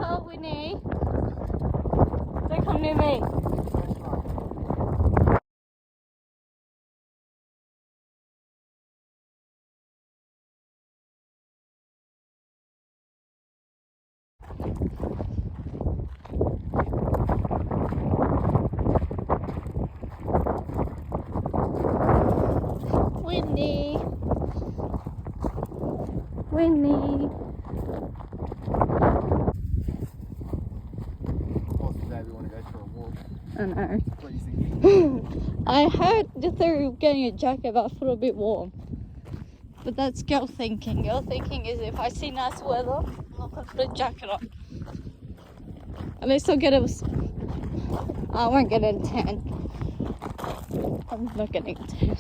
Oh, Winnie. Don't come near me. Winnie. Winnie. Today we want to go for a walk. I know. What are you thinking? I heard the theory of getting a jacket, but I thought it a bit warm. But that's girl thinking. Girl thinking is if I see nice weather, I'm not gonna put a jacket on. At least I'll get a. I won't get a tan. I'm not getting a tan.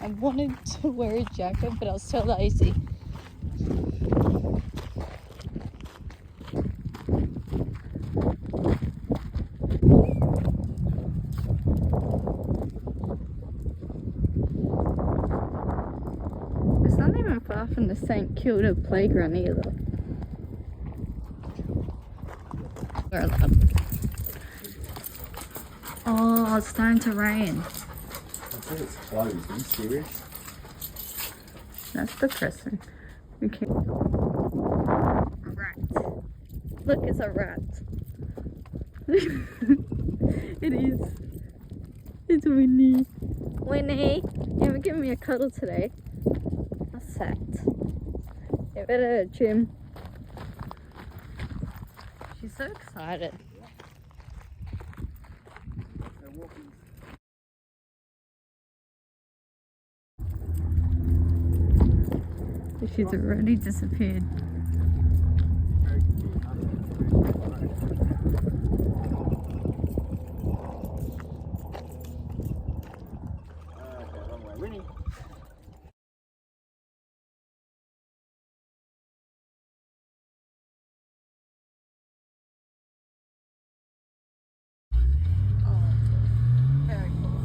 I wanted to wear a jacket, but I was so lazy. It's not even far from the St. Kilda playground either. We're allowed. Oh, it's starting to rain. I think it's closed. Are you serious? That's depressing. Okay. Rat. Look, it's a rat. It is. It's Winnie. Winnie, you haven't given me a cuddle today. That's sad. You better gym. She's so excited. They're walking. She's already disappeared. Very cute. Okay, wrong way. Winnie. Very cool.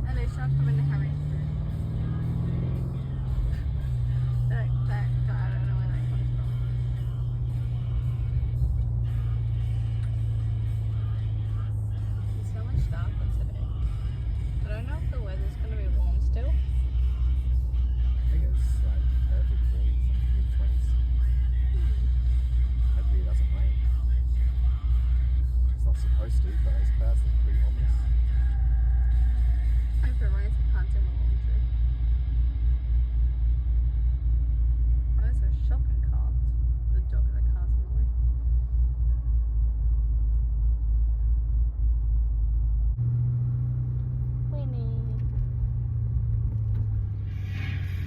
At least I'm coming to Harry. That guy, I don't know where that comes from. It's so much darker today. I don't know if the weather's going to be warm still. I think it's like perfect breeze, mid-20s. Hopefully it doesn't rain. It's not supposed to, but those clouds look pretty ominous. If it rains, I can't do my laundry. Oh, there's a shopping cart. The dog of the car's annoying. Winnie.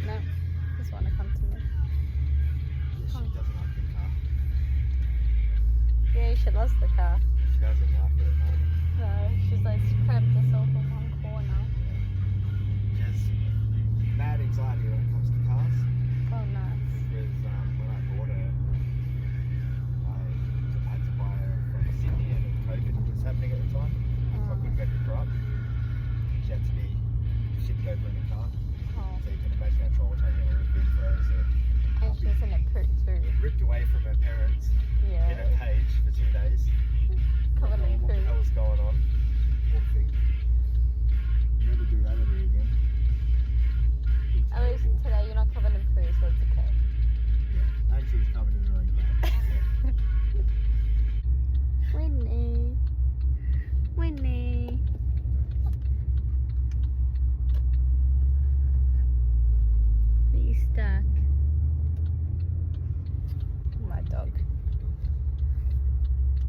No, just want to come to me. Yeah, she doesn't like the car. Yeah, she loves the car. She doesn't like it at all. No, she's like cramped herself in one corner. She has mad anxiety when it comes to cars. Oh, nice. Because when I bought her, I had to buy her from Sydney and COVID was happening at the time. So I couldn't go pick her up. She had to be shipped over in a car. Oh. So you can imagine how traumatizing it would have been for her. So And she's in a coot too. ripped away from her parents